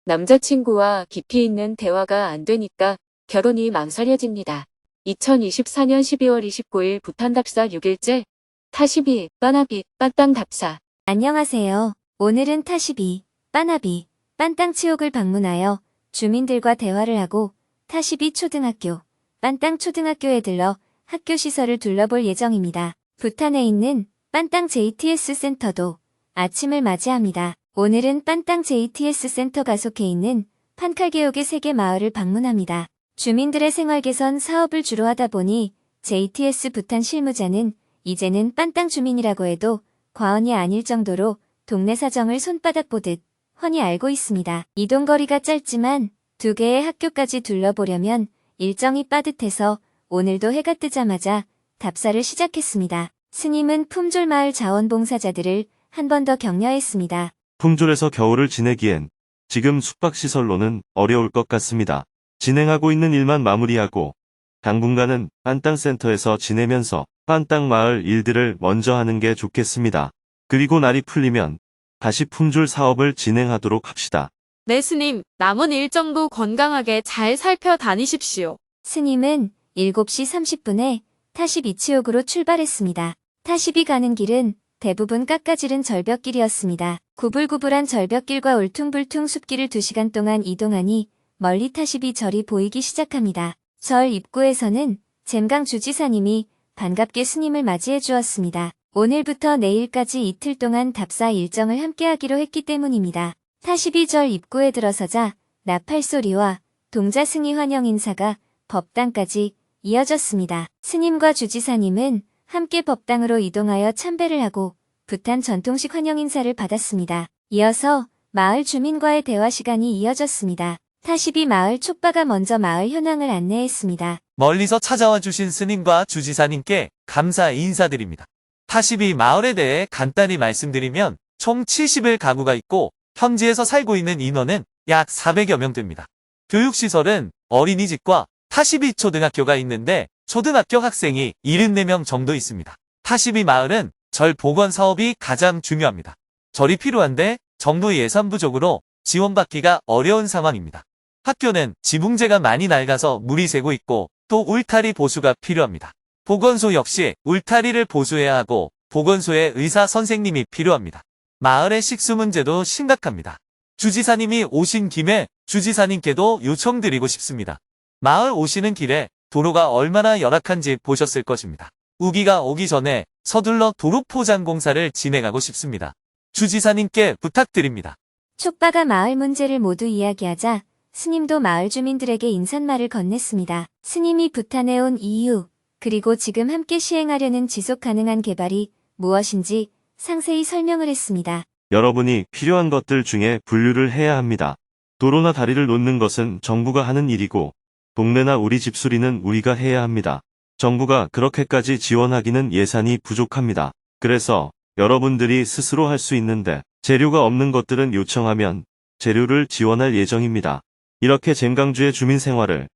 남자친구와 깊이 있는 대화가 안 되니까 결혼이 망설여집니다. 2024년 12월 29일 부탄 답사 6일째 타시비, 빠나비, 빤땅 답사. 안녕하세요. 오늘은 타시비, 빠나비, 빤땅 치옥을 방문하여 주민들과 대화를 하고 타시비 초등학교, 빤땅 초등학교에 들러 학교 시설을 둘러볼 예정입니다. 부탄에 있는 빤땅 JTS 센터도 아침을 맞이합니다. 오늘은 빤땅 JTS 센터가 속해 있는 판칼계옥의 세계 마을을 방문합니다. 주민들의 생활 개선 사업을 주로 하다 보니 JTS 부탄 실무자는 이제는 빤땅 주민이라고 해도 과언이 아닐 정도로 동네 사정을 손바닥 보듯 훤히 알고 있습니다. 이동거리가 짧지만 두 개의 학교까지 둘러보려면 일정이 빠듯해서 오늘도 해가 뜨자마자 답사를 시작했습니다. 스님은 품졸마을 자원봉사자들을 한 번 더 격려했습니다. 품졸에서 겨울을 지내기엔 지금 숙박시설로는 어려울 것 같습니다. 진행하고 있는 일만 마무리하고 당분간은 빤땅센터에서 지내면서 빤땅 마을 일들을 먼저 하는 게 좋겠습니다. 그리고 날이 풀리면 다시 품졸 사업을 진행하도록 합시다. 네, 스님. 남은 일정도 건강하게 잘 살펴다니십시오. 스님은 7시 30분에 타시비 치옥으로 출발했습니다. 타시비 가는 길은 대부분 깎아지른 절벽길이었습니다. 구불구불한 절벽길과 울퉁불퉁 숲길을 2시간 동안 이동하니 멀리 타시비 절이 보이기 시작합니다. 절 입구에서는 잼강 주지사님이 반갑게 스님을 맞이해 주었습니다. 오늘부터 내일까지 이틀 동안 답사 일정을 함께하기로 했기 때문입니다. 타시비 절 입구에 들어서자 나팔소리와 동자승이 환영 인사가 법당까지 이어졌습니다. 스님과 주지사님은 함께 법당으로 이동하여 참배를 하고 부탄 전통식 환영 인사를 받았습니다. 이어서 마을 주민과의 대화 시간이 이어졌습니다. 타시비 마을 촉바가 먼저 마을 현황을 안내했습니다. 멀리서 찾아와 주신 스님과 주지사님께 감사 인사드립니다. 타시비 마을에 대해 간단히 말씀드리면 총 70일 가구가 있고 현지에서 살고 있는 인원은 약 400여 명 됩니다. 교육시설은 어린이집과 타시비 초등학교가 있는데 초등학교 학생이 74명 정도 있습니다. 타시비 마을은 절 복원 사업이 가장 중요합니다. 절이 필요한데 정부 예산 부족으로 지원받기가 어려운 상황입니다. 학교는 지붕재가 많이 낡아서 물이 새고 있고 또 울타리 보수가 필요합니다. 보건소 역시 울타리를 보수해야 하고 보건소에 의사 선생님이 필요합니다. 마을의 식수 문제도 심각합니다. 주지사님이 오신 김에 주지사님께도 요청드리고 싶습니다. 마을 오시는 길에 도로가 얼마나 열악한지 보셨을 것입니다. 우기가 오기 전에 서둘러 도로 포장 공사를 진행하고 싶습니다. 주지사님께 부탁드립니다. 촉바가 마을 문제를 모두 이야기하자 스님도 마을 주민들에게 인사말을 건넸습니다. 스님이 부탄에 온 이유, 그리고 지금 함께 시행하려는 지속 가능한 개발이 무엇인지 상세히 설명을 했습니다. 여러분이 필요한 것들 중에 분류를 해야 합니다. 도로나 다리를 놓는 것은 정부가 하는 일이고 동네나 우리 집수리는 우리가 해야 합니다. 정부가 그렇게까지 지원하기는 예산이 부족합니다. 그래서 여러분들이 스스로 할 수 있는데 재료가 없는 것들은 요청하면 재료를 지원할 예정입니다. 이렇게 잼강주의 주민 생활을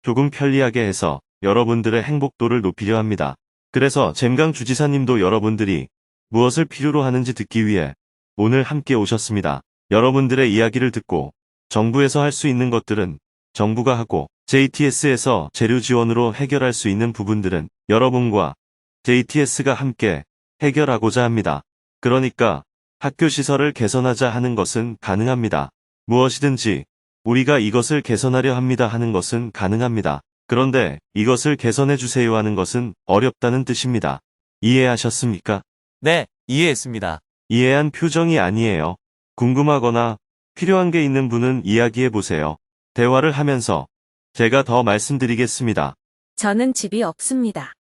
조금 편리하게 해서 여러분들의 행복도를 높이려 합니다. 그래서 잼강 주지사님도 여러분들이 무엇을 필요로 하는지 듣기 위해 오늘 함께 오셨습니다. 여러분들의 이야기를 듣고 정부에서 할 수 있는 것들은 정부가 하고 JTS에서 재료 지원으로 해결할 수 있는 부분들은 여러분과 JTS가 함께 해결하고자 합니다. 그러니까 학교 시설을 개선하자 하는 것은 가능합니다. 무엇이든지 우리가 이것을 개선하려 합니다 하는 것은 가능합니다. 그런데 이것을 개선해 주세요 하는 것은 어렵다는 뜻입니다. 이해하셨습니까? 네, 이해했습니다. 이해한 표정이 아니에요. 궁금하거나 필요한 게 있는 분은 이야기해 보세요. 대화를 하면서 제가 더 말씀드리겠습니다. 저는 집이 없습니다.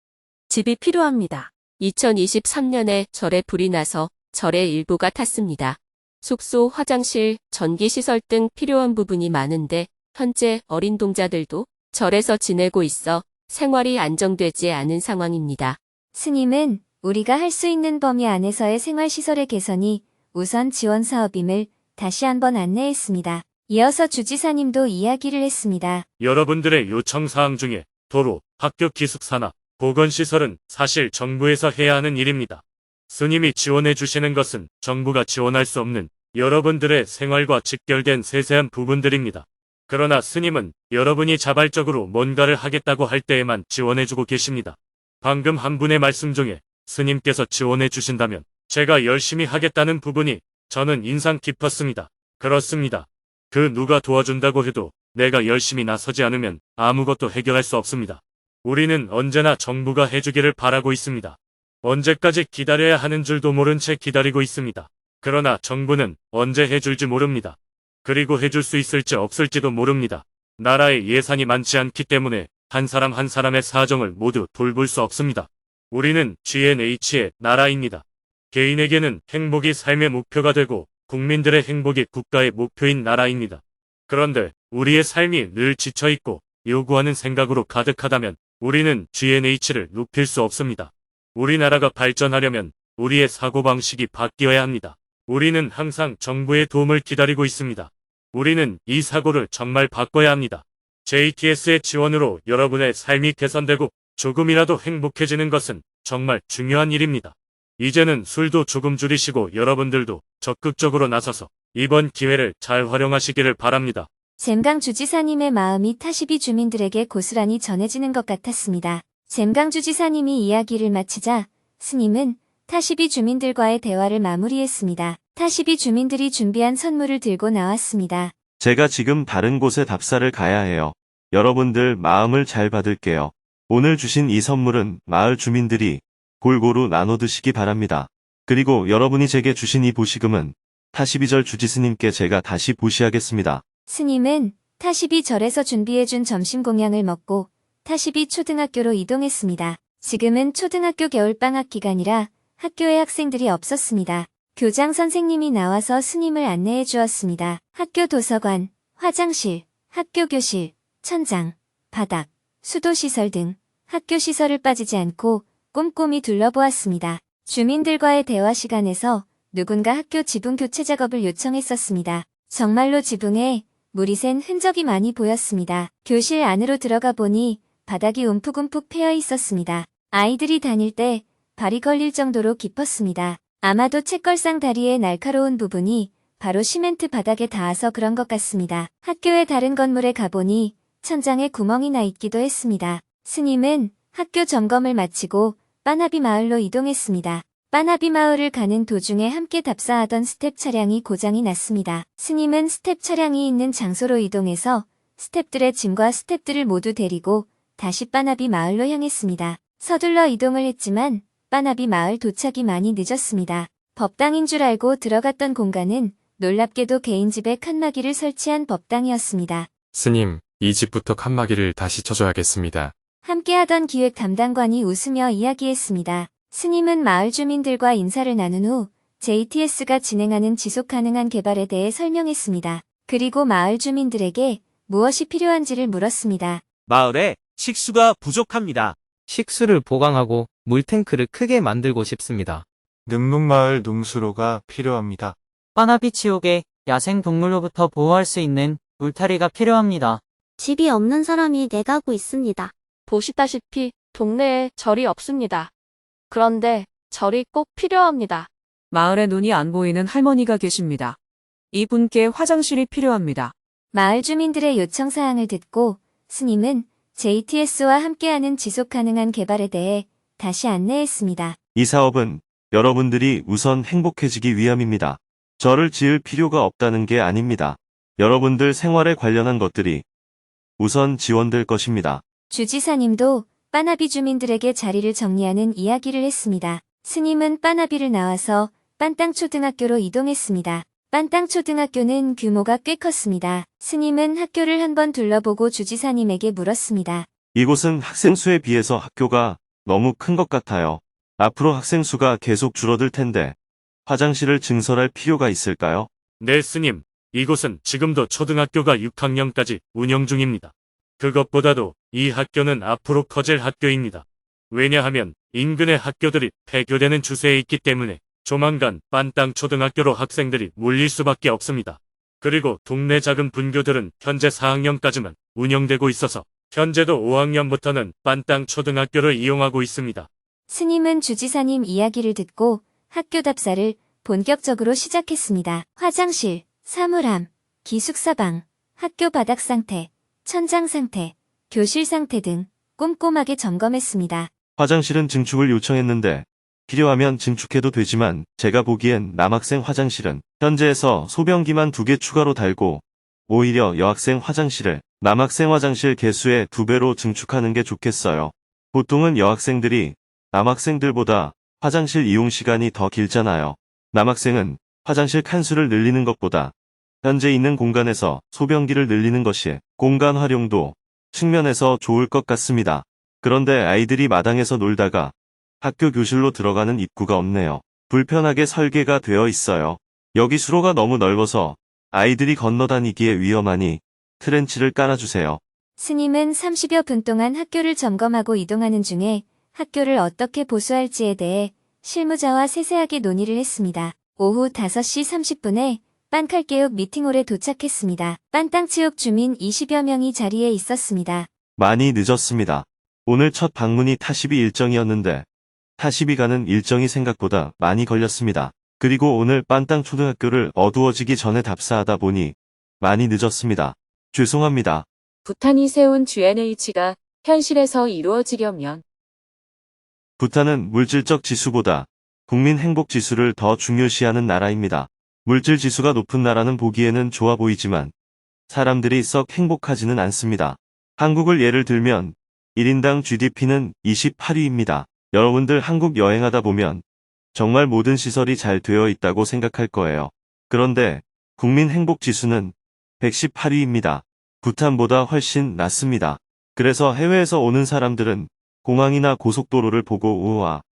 집이 필요합니다. 2023년에 절에 불이 나서 절의 일부가 탔습니다. 숙소, 화장실, 전기시설 등 필요한 부분이 많은데 현재 어린 동자들도 절에서 지내고 있어 생활이 안정되지 않은 상황입니다. 스님은 우리가 할 수 있는 범위 안에서의 생활시설의 개선이 우선 지원 사업임을 다시 한번 안내했습니다. 이어서 주지사님도 이야기를 했습니다. 여러분들의 요청사항 중에 도로, 학교 기숙사나 보건시설은 사실 정부에서 해야 하는 일입니다. 스님이 지원해 주시는 것은 정부가 지원할 수 없는 여러분들의 생활과 직결된 세세한 부분들입니다. 그러나 스님은 여러분이 자발적으로 뭔가를 하겠다고 할 때에만 지원해주고 계십니다. 방금 한 분의 말씀 중에 스님께서 지원해 주신다면 제가 열심히 하겠다는 부분이 저는 인상 깊었습니다. 그렇습니다. 그 누가 도와준다고 해도 내가 열심히 나서지 않으면 아무것도 해결할 수 없습니다. 우리는 언제나 정부가 해주기를 바라고 있습니다. 언제까지 기다려야 하는 줄도 모른 채 기다리고 있습니다. 그러나 정부는 언제 해줄지 모릅니다. 그리고 해줄 수 있을지 없을지도 모릅니다. 나라에 예산이 많지 않기 때문에 한 사람 한 사람의 사정을 모두 돌볼 수 없습니다. 우리는 GNH의 나라입니다. 개인에게는 행복이 삶의 목표가 되고 국민들의 행복이 국가의 목표인 나라입니다. 그런데 우리의 삶이 늘 지쳐있고 요구하는 생각으로 가득하다면 우리는 GNH를 높일 수 없습니다. 우리나라가 발전하려면 우리의 사고방식이 바뀌어야 합니다. 우리는 항상 정부의 도움을 기다리고 있습니다. 우리는 이 사고를 정말 바꿔야 합니다. JTS의 지원으로 여러분의 삶이 개선되고 조금이라도 행복해지는 것은 정말 중요한 일입니다. 이제는 술도 조금 줄이시고 여러분들도 적극적으로 나서서 이번 기회를 잘 활용하시기를 바랍니다. 잼강 주지사님의 마음이 타시비 주민들에게 고스란히 전해지는 것 같았습니다. 잼강 주지사님이 이야기를 마치자 스님은 타시비 주민들과의 대화를 마무리했습니다. 타시비 주민들이 준비한 선물을 들고 나왔습니다. 제가 지금 다른 곳에 답사를 가야 해요. 여러분들 마음을 잘 받을게요. 오늘 주신 이 선물은 마을 주민들이 골고루 나눠 드시기 바랍니다. 그리고 여러분이 제게 주신 이 보시금은 타시비절 주지스님께 제가 다시 보시하겠습니다. 스님은 타시비 절에서 준비해준 점심 공양을 먹고 타시비 초등학교로 이동했습니다. 지금은 초등학교 겨울방학 기간이라 학교에 학생들이 없었습니다. 교장 선생님이 나와서 스님을 안내해 주었습니다. 학교 도서관, 화장실, 학교 교실, 천장, 바닥, 수도시설 등 학교 시설을 빠지지 않고 꼼꼼히 둘러보았습니다. 주민들과의 대화 시간에서 누군가 학교 지붕 교체 작업을 요청했었습니다. 정말로 지붕에 물이 샌 흔적이 많이 보였습니다. 교실 안으로 들어가 보니 바닥이 움푹움푹 패여 있었습니다. 아이들이 다닐 때 발이 걸릴 정도로 깊었습니다. 아마도 책걸상 다리의 날카로운 부분이 바로 시멘트 바닥에 닿아서 그런 것 같습니다. 학교의 다른 건물에 가보니 천장에 구멍이 나 있기도 했습니다. 스님은 학교 점검을 마치고 빠나비 마을로 이동했습니다. 빠나비 마을을 가는 도중에 함께 답사하던 스텝 차량이 고장이 났습니다. 스님은 스텝 차량이 있는 장소로 이동해서 스텝들의 짐과 스텝들을 모두 데리고 다시 빠나비 마을로 향했습니다. 서둘러 이동을 했지만 빠나비 마을 도착이 많이 늦었습니다. 법당인 줄 알고 들어갔던 공간은 놀랍게도 개인 집에 칸막이를 설치한 법당이었습니다. 스님, 이 집부터 칸막이를 다시 쳐줘야겠습니다. 함께하던 기획 담당관이 웃으며 이야기했습니다. 스님은 마을 주민들과 인사를 나눈 후 JTS가 진행하는 지속가능한 개발에 대해 설명했습니다. 그리고 마을 주민들에게 무엇이 필요한지를 물었습니다. 마을에 식수가 부족합니다. 식수를 보강하고 물탱크를 크게 만들고 싶습니다. 능룩마을 농수로가 필요합니다. 빠나비 치옥에 야생동물로부터 보호할 수 있는 울타리가 필요합니다. 집이 없는 사람이 4가구 있습니다. 보시다시피 동네에 절이 없습니다. 그런데 절이 꼭 필요합니다. 마을에 눈이 안 보이는 할머니가 계십니다. 이분께 화장실이 필요합니다. 마을 주민들의 요청사항을 듣고 스님은 JTS와 함께하는 지속가능한 개발에 대해 다시 안내했습니다. 이 사업은 여러분들이 우선 행복해지기 위함입니다. 저를 지을 필요가 없다는 게 아닙니다. 여러분들 생활에 관련한 것들이 우선 지원될 것입니다. 주지사님도 빠나비 주민들에게 자리를 정리하는 이야기를 했습니다. 스님은 빠나비를 나와서 빤땅초등학교로 이동했습니다. 빤땅초등학교는 규모가 꽤 컸습니다. 스님은 학교를 한번 둘러보고 주지사님에게 물었습니다. 이곳은 학생 수에 비해서 학교가 너무 큰 것 같아요. 앞으로 학생 수가 계속 줄어들 텐데 화장실을 증설할 필요가 있을까요? 네, 스님. 이곳은 지금도 초등학교가 6학년까지 운영 중입니다. 그것보다도 이 학교는 앞으로 커질 학교입니다. 왜냐하면 인근의 학교들이 폐교되는 추세에 있기 때문에 조만간 빤땅 초등학교로 학생들이 몰릴 수밖에 없습니다. 그리고 동네 작은 분교들은 현재 4학년까지만 운영되고 있어서 현재도 5학년부터는 빤땅 초등학교를 이용하고 있습니다. 스님은 주지사님 이야기를 듣고 학교 답사를 본격적으로 시작했습니다. 화장실, 사물함, 기숙사방, 학교 바닥 상태, 천장 상태, 교실 상태 등 꼼꼼하게 점검했습니다. 화장실은 증축을 요청했는데 필요하면 증축해도 되지만 제가 보기엔 남학생 화장실은 현재에서 소변기만 2개 추가로 달고 오히려 여학생 화장실을 남학생 화장실 개수의 2배로 증축하는 게 좋겠어요. 보통은 여학생들이 남학생들보다 화장실 이용 시간이 더 길잖아요. 남학생은 화장실 칸수를 늘리는 것보다 현재 있는 공간에서 소변기를 늘리는 것이 공간 활용도 측면에서 좋을 것 같습니다. 그런데 아이들이 마당에서 놀다가 학교 교실로 들어가는 입구가 없네요. 불편하게 설계가 되어 있어요. 여기 수로가 너무 넓어서 아이들이 건너다니기에 위험하니 트렌치를 깔아주세요. 스님은 30여 분 동안 학교를 점검하고 이동하는 중에 학교를 어떻게 보수할지에 대해 실무자와 세세하게 논의를 했습니다. 오후 5시 30분에 빤칼교육 미팅홀에 도착했습니다. 빤땅체육 주민 20여 명이 자리에 있었습니다. 많이 늦었습니다. 오늘 첫 방문이 타시비 일정이었는데 타시비 가는 일정이 생각보다 많이 걸렸습니다. 그리고 오늘 빤땅 초등학교를 어두워지기 전에 답사하다 보니 많이 늦었습니다. 죄송합니다. 부탄이 세운 GNH가 현실에서 이루어지려면 부탄은 물질적 지수보다 국민 행복 지수를 더 중요시하는 나라입니다. 물질 지수가 높은 나라는 보기에는 좋아 보이지만 사람들이 썩 행복하지는 않습니다. 한국을 예를 들면 1인당 GDP는 28위입니다. 여러분들 한국 여행하다 보면 정말 모든 시설이 잘 되어 있다고 생각할 거예요. 그런데 국민 행복 지수는 118위입니다. 부탄보다 훨씬 낮습니다. 그래서 해외에서 오는 사람들은 공항이나 고속도로를 보고 우와.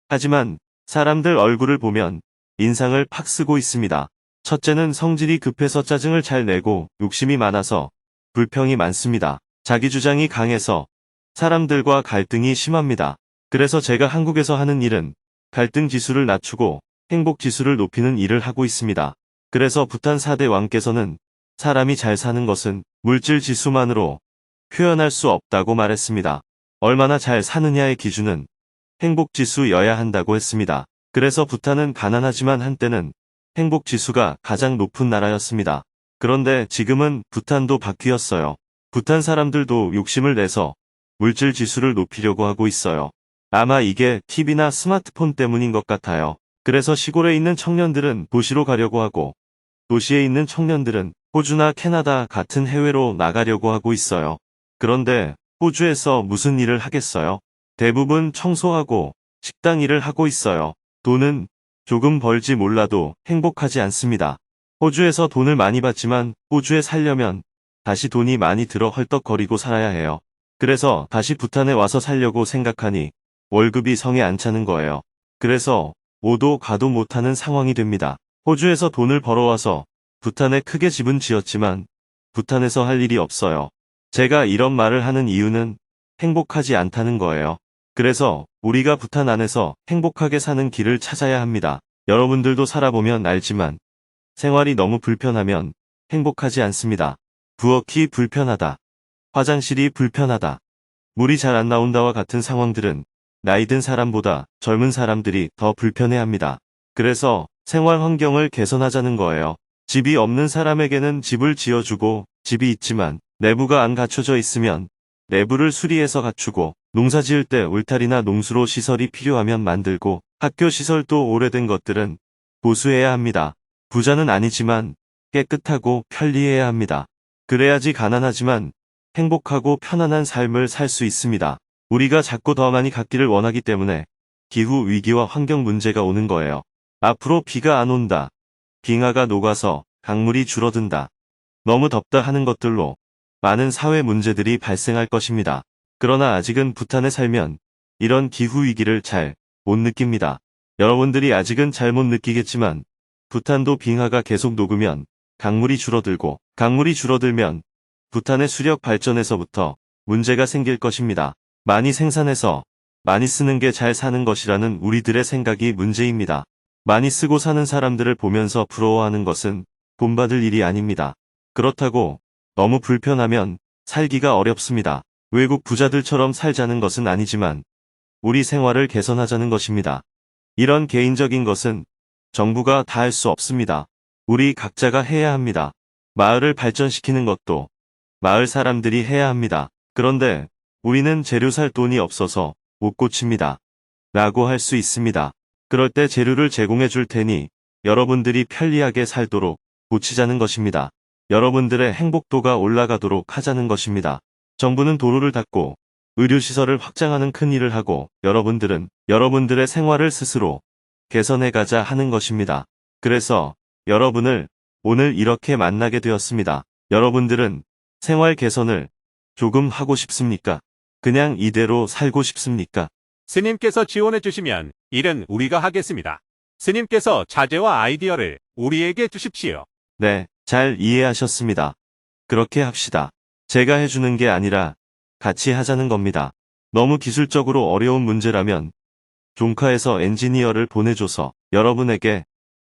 하지만 사람들 얼굴을 보면 인상을 팍 쓰고 있습니다. 첫째는 성질이 급해서 짜증을 잘 내고 욕심이 많아서 불평이 많습니다. 자기 주장이 강해서 사람들과 갈등이 심합니다. 그래서 제가 한국에서 하는 일은 갈등 지수를 낮추고 행복 지수를 높이는 일을 하고 있습니다. 그래서 부탄 4대 왕께서는 사람이 잘 사는 것은 물질 지수만으로 표현할 수 없다고 말했습니다. 얼마나 잘 사느냐의 기준은 행복 지수여야 한다고 했습니다. 그래서 부탄은 가난하지만 한때는 행복 지수가 가장 높은 나라였습니다. 그런데 지금은 부탄도 바뀌었어요. 부탄 사람들도 욕심을 내서 물질 지수를 높이려고 하고 있어요. 아마 이게 TV나 스마트폰 때문인 것 같아요. 그래서 시골에 있는 청년들은 도시로 가려고 하고 도시에 있는 청년들은 호주나 캐나다 같은 해외로 나가려고 하고 있어요. 그런데 호주에서 무슨 일을 하겠어요? 대부분 청소하고 식당 일을 하고 있어요. 돈은 조금 벌지 몰라도 행복하지 않습니다. 호주에서 돈을 많이 받지만 호주에 살려면 다시 돈이 많이 들어 헐떡거리고 살아야 해요. 그래서 다시 부탄에 와서 살려고 생각하니 월급이 성에 안 차는 거예요. 그래서 오도 가도 못하는 상황이 됩니다. 호주에서 돈을 벌어와서 부탄에 크게 집은 지었지만 부탄에서 할 일이 없어요. 제가 이런 말을 하는 이유는 행복하지 않다는 거예요. 그래서 우리가 부탄 안에서 행복하게 사는 길을 찾아야 합니다. 여러분들도 살아보면 알지만 생활이 너무 불편하면 행복하지 않습니다. 부엌이 불편하다. 화장실이 불편하다. 물이 잘 안 나온다와 같은 상황들은 나이 든 사람보다 젊은 사람들이 더 불편해합니다. 그래서 생활 환경을 개선하자는 거예요. 집이 없는 사람에게는 집을 지어주고 집이 있지만 내부가 안 갖춰져 있으면 내부를 수리해서 갖추고 농사 지을 때 울타리나 농수로 시설이 필요하면 만들고 학교 시설도 오래된 것들은 보수해야 합니다. 부자는 아니지만 깨끗하고 편리해야 합니다. 그래야지 가난하지만 행복하고 편안한 삶을 살 수 있습니다. 우리가 자꾸 더 많이 갖기를 원하기 때문에 기후 위기와 환경 문제가 오는 거예요. 앞으로 비가 안 온다. 빙하가 녹아서 강물이 줄어든다. 너무 덥다 하는 것들로 많은 사회 문제들이 발생할 것입니다. 그러나 아직은 부탄에 살면 이런 기후 위기를 잘 못 느낍니다. 여러분들이 아직은 잘 못 느끼겠지만 부탄도 빙하가 계속 녹으면 강물이 줄어들고 강물이 줄어들면 부탄의 수력 발전에서부터 문제가 생길 것입니다. 많이 생산해서 많이 쓰는 게 잘 사는 것이라는 우리들의 생각이 문제입니다. 많이 쓰고 사는 사람들을 보면서 부러워하는 것은 본받을 일이 아닙니다. 그렇다고 너무 불편하면 살기가 어렵습니다. 외국 부자들처럼 살자는 것은 아니지만 우리 생활을 개선하자는 것입니다. 이런 개인적인 것은 정부가 다 할 수 없습니다. 우리 각자가 해야 합니다. 마을을 발전시키는 것도 마을 사람들이 해야 합니다. 그런데 우리는 재료 살 돈이 없어서 못 고칩니다. 라고 할 수 있습니다. 그럴 때 재료를 제공해 줄 테니 여러분들이 편리하게 살도록 고치자는 것입니다. 여러분들의 행복도가 올라가도록 하자는 것입니다. 정부는 도로를 닦고 의료시설을 확장하는 큰 일을 하고 여러분들은 여러분들의 생활을 스스로 개선해가자 하는 것입니다. 그래서 여러분을 오늘 이렇게 만나게 되었습니다. 여러분들은 생활 개선을 조금 하고 싶습니까? 그냥 이대로 살고 싶습니까? 스님께서 지원해 주시면 일은 우리가 하겠습니다. 스님께서 자재와 아이디어를 우리에게 주십시오. 네, 잘 이해하셨습니다. 그렇게 합시다. 제가 해주는 게 아니라 같이 하자는 겁니다. 너무 기술적으로 어려운 문제라면 종카에서 엔지니어를 보내줘서 여러분에게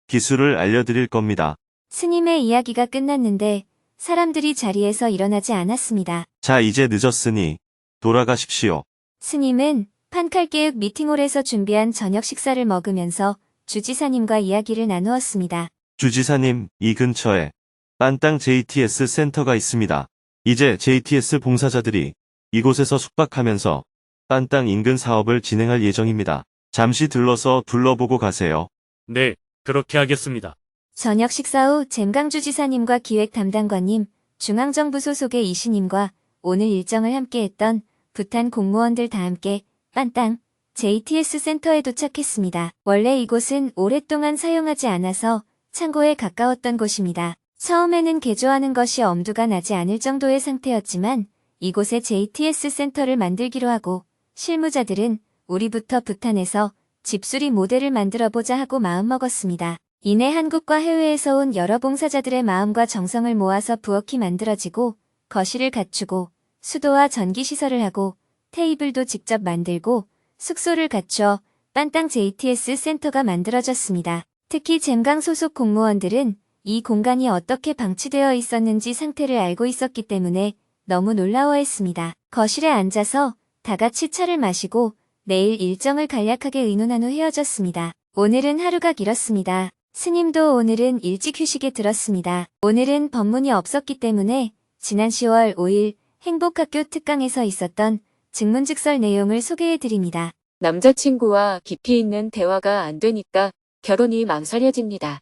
기술을 알려드릴 겁니다. 스님의 이야기가 끝났는데 사람들이 자리에서 일어나지 않았습니다. 자, 이제 늦었으니 돌아가십시오. 스님은 판칼계획 미팅홀에서 준비한 저녁 식사를 먹으면서 주지사님과 이야기를 나누었습니다. 주지사님, 이 근처에 딴땅 JTS 센터가 있습니다. 이제 JTS 봉사자들이 이곳에서 숙박하면서 딴땅 인근 사업을 진행할 예정입니다. 잠시 들러서 둘러보고 가세요. 네, 그렇게 하겠습니다. 저녁 식사 후 잼강주지사님과 기획 담당관님, 중앙정부 소속의 이시님과 오늘 일정을 함께했던 부탄 공무원들 다 함께 딴땅 JTS 센터에 도착했습니다. 원래 이곳은 오랫동안 사용하지 않아서 창고에 가까웠던 곳입니다. 처음에는 개조하는 것이 엄두가 나지 않을 정도의 상태였지만 이곳에 JTS 센터를 만들기로 하고 실무자들은 우리부터 부탄에서 집수리 모델을 만들어보자 하고 마음먹었습니다. 이내 한국과 해외에서 온 여러 봉사자들의 마음과 정성을 모아서 부엌이 만들어지고 거실을 갖추고 수도와 전기시설을 하고 테이블도 직접 만들고 숙소를 갖춰 딴땅 JTS 센터가 만들어졌습니다. 특히 잼강 소속 공무원들은 이 공간이 어떻게 방치되어 있었는지 상태를 알고 있었기 때문에 너무 놀라워했습니다. 거실에 앉아서 다 같이 차를 마시고 내일 일정을 간략하게 의논한 후 헤어졌습니다. 오늘은 하루가 길었습니다. 스님도 오늘은 일찍 휴식에 들었습니다. 오늘은 법문이 없었기 때문에 지난 10월 5일 행복학교 특강에서 있었던 증문즉설 내용을 소개해드립니다. 남자친구와 깊이 있는 대화가 안 되니까 결혼이 망설여집니다.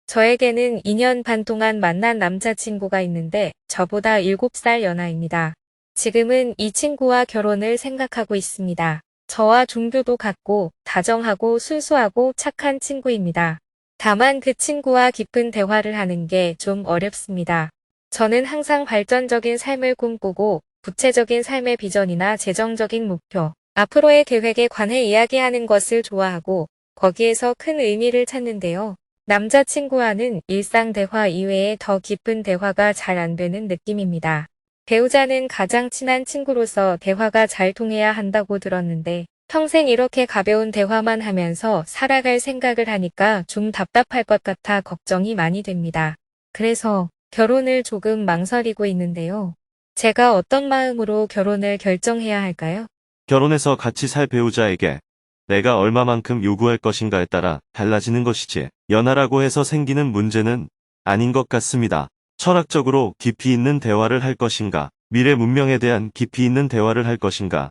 저에게는 2년 반 동안 만난 남자친구가 있는데 저보다 7살 연하입니다. 지금은 이 친구와 결혼을 생각하고 있습니다. 저와 종교도 같고 다정하고 순수하고 착한 친구입니다. 다만 그 친구와 깊은 대화를 하는 게 좀 어렵습니다. 저는 항상 발전적인 삶을 꿈꾸고 구체적인 삶의 비전이나 재정적인 목표, 앞으로의 계획에 관해 이야기하는 것을 좋아하고 거기에서 큰 의미를 찾는데요. 남자친구와는 일상 대화 이외에 더 깊은 대화가 잘 안 되는 느낌입니다. 배우자는 가장 친한 친구로서 대화가 잘 통해야 한다고 들었는데 평생 이렇게 가벼운 대화만 하면서 살아갈 생각을 하니까 좀 답답할 것 같아 걱정이 많이 됩니다. 그래서 결혼을 조금 망설이고 있는데요. 제가 어떤 마음으로 결혼을 결정해야 할까요? 결혼해서 같이 살 배우자에게 내가 얼마만큼 요구할 것인가에 따라 달라지는 것이지 연하라고 해서 생기는 문제는 아닌 것 같습니다. 철학적으로 깊이 있는 대화를 할 것인가, 미래 문명에 대한 깊이 있는 대화를 할 것인가,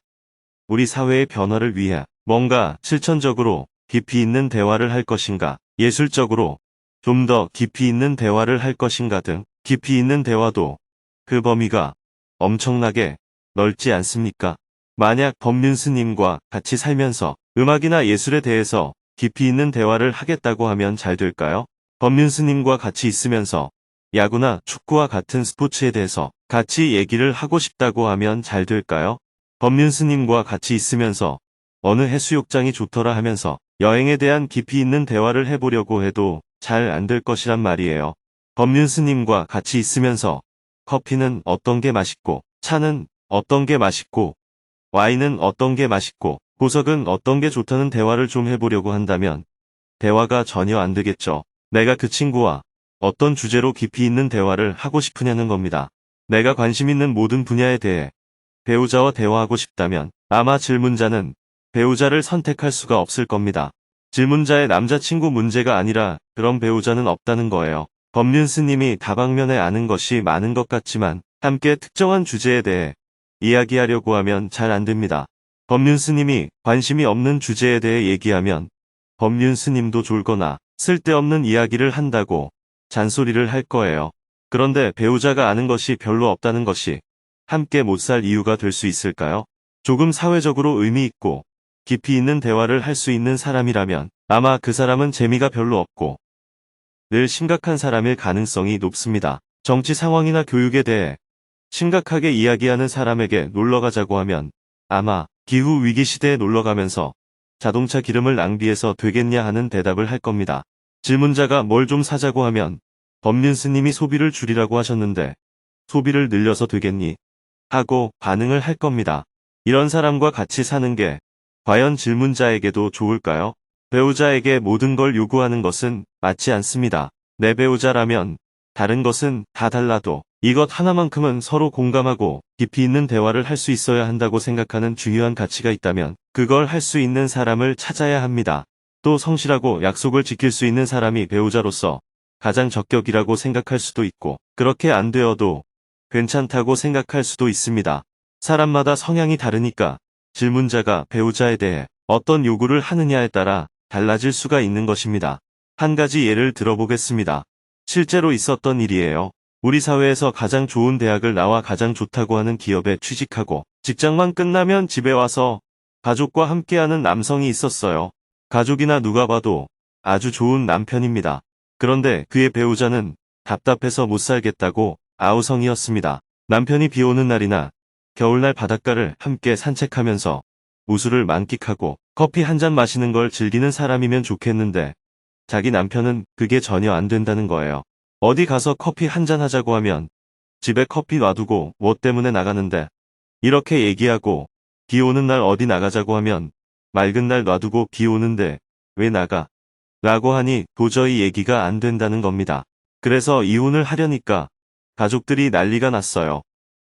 우리 사회의 변화를 위해 뭔가 실천적으로 깊이 있는 대화를 할 것인가, 예술적으로 좀 더 깊이 있는 대화를 할 것인가 등 깊이 있는 대화도 그 범위가 엄청나게 넓지 않습니까? 만약 법륜 스님과 같이 살면서 음악이나 예술에 대해서 깊이 있는 대화를 하겠다고 하면 잘 될까요? 법륜 스님과 같이 있으면서 야구나 축구와 같은 스포츠에 대해서 같이 얘기를 하고 싶다고 하면 잘 될까요? 법륜 스님과 같이 있으면서 어느 해수욕장이 좋더라 하면서 여행에 대한 깊이 있는 대화를 해보려고 해도 잘 안 될 것이란 말이에요. 법륜 스님과 같이 있으면서 커피는 어떤 게 맛있고, 차는 어떤 게 맛있고, 와인은 어떤 게 맛있고, 보석은 어떤 게 좋다는 대화를 좀 해보려고 한다면 대화가 전혀 안 되겠죠. 내가 그 친구와 어떤 주제로 깊이 있는 대화를 하고 싶으냐는 겁니다. 내가 관심 있는 모든 분야에 대해 배우자와 대화하고 싶다면 아마 질문자는 배우자를 선택할 수가 없을 겁니다. 질문자의 남자친구 문제가 아니라 그런 배우자는 없다는 거예요. 법륜 스님이 다방면에 아는 것이 많은 것 같지만 함께 특정한 주제에 대해 이야기하려고 하면 잘 안 됩니다. 법륜 스님이 관심이 없는 주제에 대해 얘기하면 법륜 스님도 졸거나 쓸데없는 이야기를 한다고 잔소리를 할 거예요. 그런데 배우자가 아는 것이 별로 없다는 것이 함께 못 살 이유가 될 수 있을까요? 조금 사회적으로 의미 있고 깊이 있는 대화를 할 수 있는 사람이라면 아마 그 사람은 재미가 별로 없고 늘 심각한 사람일 가능성이 높습니다. 정치 상황이나 교육에 대해 심각하게 이야기하는 사람에게 놀러가자고 하면 아마 기후 위기 시대에 놀러가면서 자동차 기름을 낭비해서 되겠냐 하는 대답을 할 겁니다. 질문자가 뭘 좀 사자고 하면 법륜 스님이 소비를 줄이라고 하셨는데 소비를 늘려서 되겠니? 하고 반응을 할 겁니다. 이런 사람과 같이 사는 게 과연 질문자에게도 좋을까요? 배우자에게 모든 걸 요구하는 것은 맞지 않습니다. 내 배우자라면 다른 것은 다 달라도 이것 하나만큼은 서로 공감하고 깊이 있는 대화를 할 수 있어야 한다고 생각하는 중요한 가치가 있다면 그걸 할 수 있는 사람을 찾아야 합니다. 또 성실하고 약속을 지킬 수 있는 사람이 배우자로서 가장 적격이라고 생각할 수도 있고 그렇게 안 되어도 괜찮다고 생각할 수도 있습니다. 사람마다 성향이 다르니까 질문자가 배우자에 대해 어떤 요구를 하느냐에 따라 달라질 수가 있는 것입니다. 한 가지 예를 들어보겠습니다. 실제로 있었던 일이에요. 우리 사회에서 가장 좋은 대학을 나와 가장 좋다고 하는 기업에 취직하고 직장만 끝나면 집에 와서 가족과 함께하는 남성이 있었어요. 가족이나 누가 봐도 아주 좋은 남편입니다. 그런데 그의 배우자는 답답해서 못 살겠다고 아우성이었습니다. 남편이 비 오는 날이나 겨울날 바닷가를 함께 산책하면서 우수를 만끽하고 커피 한 잔 마시는 걸 즐기는 사람이면 좋겠는데 자기 남편은 그게 전혀 안 된다는 거예요. 어디 가서 커피 한 잔 하자고 하면 집에 커피 놔두고 뭐 때문에 나가는데 이렇게 얘기하고 비 오는 날 어디 나가자고 하면 맑은 날 놔두고 비 오는데 왜 나가? 라고 하니 도저히 얘기가 안 된다는 겁니다. 그래서 이혼을 하려니까 가족들이 난리가 났어요.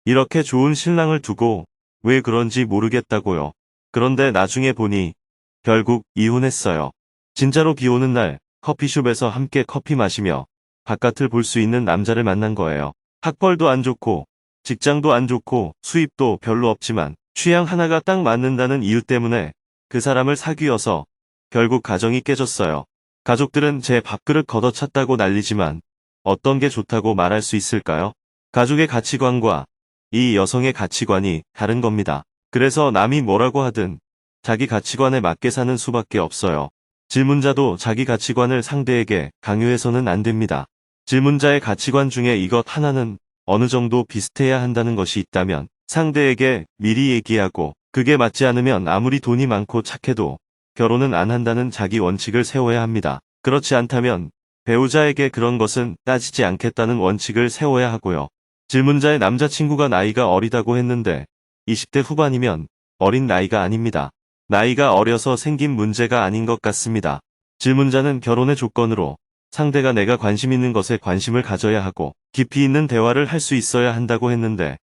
이렇게 좋은 신랑을 두고 왜 그런지 모르겠다고요. 그런데 나중에 보니 결국 이혼했어요. 진짜로 비 오는 날 커피숍에서 함께 커피 마시며 바깥을 볼 수 있는 남자를 만난 거예요. 학벌도 안 좋고 직장도 안 좋고 수입도 별로 없지만 취향 하나가 딱 맞는다는 이유 때문에 그 사람을 사귀어서 결국 가정이 깨졌어요. 가족들은 제 밥그릇 걷어찼다고 난리지만 어떤 게 좋다고 말할 수 있을까요? 가족의 가치관과 이 여성의 가치관이 다른 겁니다. 그래서 남이 뭐라고 하든 자기 가치관에 맞게 사는 수밖에 없어요. 질문자도 자기 가치관을 상대에게 강요해서는 안 됩니다. 질문자의 가치관 중에 이것 하나는 어느 정도 비슷해야 한다는 것이 있다면 상대에게 미리 얘기하고 그게 맞지 않으면 아무리 돈이 많고 착해도 결혼은 안 한다는 자기 원칙을 세워야 합니다. 그렇지 않다면 배우자에게 그런 것은 따지지 않겠다는 원칙을 세워야 하고요. 질문자의 남자친구가 나이가 어리다고 했는데 20대 후반이면 어린 나이가 아닙니다. 나이가 어려서 생긴 문제가 아닌 것 같습니다. 질문자는 결혼의 조건으로 상대가 내가 관심 있는 것에 관심을 가져야 하고 깊이 있는 대화를 할 수 있어야 한다고 했는데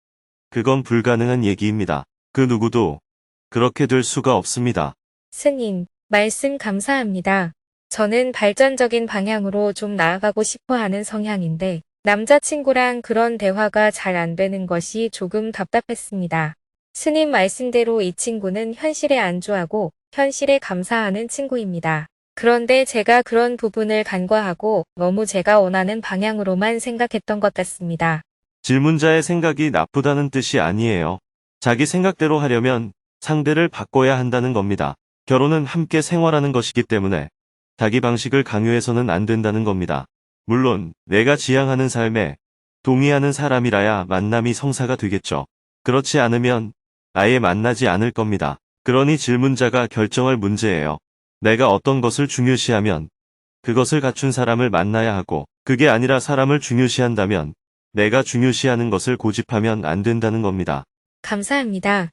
그건 불가능한 얘기입니다. 그 누구도 그렇게 될 수가 없습니다. 스님, 말씀 감사합니다. 저는 발전적인 방향으로 좀 나아가고 싶어 하는 성향인데 남자친구랑 그런 대화가 잘 안 되는 것이 조금 답답했습니다. 스님 말씀대로 이 친구는 현실에 안주하고 현실에 감사하는 친구입니다. 그런데 제가 그런 부분을 간과하고 너무 제가 원하는 방향으로만 생각했던 것 같습니다. 질문자의 생각이 나쁘다는 뜻이 아니에요. 자기 생각대로 하려면 상대를 바꿔야 한다는 겁니다. 결혼은 함께 생활하는 것이기 때문에 자기 방식을 강요해서는 안 된다는 겁니다. 물론 내가 지향하는 삶에 동의하는 사람이라야 만남이 성사가 되겠죠. 그렇지 않으면 아예 만나지 않을 겁니다. 그러니 질문자가 결정할 문제예요. 내가 어떤 것을 중요시하면 그것을 갖춘 사람을 만나야 하고 그게 아니라 사람을 중요시한다면 내가 중요시하는 것을 고집하면 안 된다는 겁니다. 감사합니다.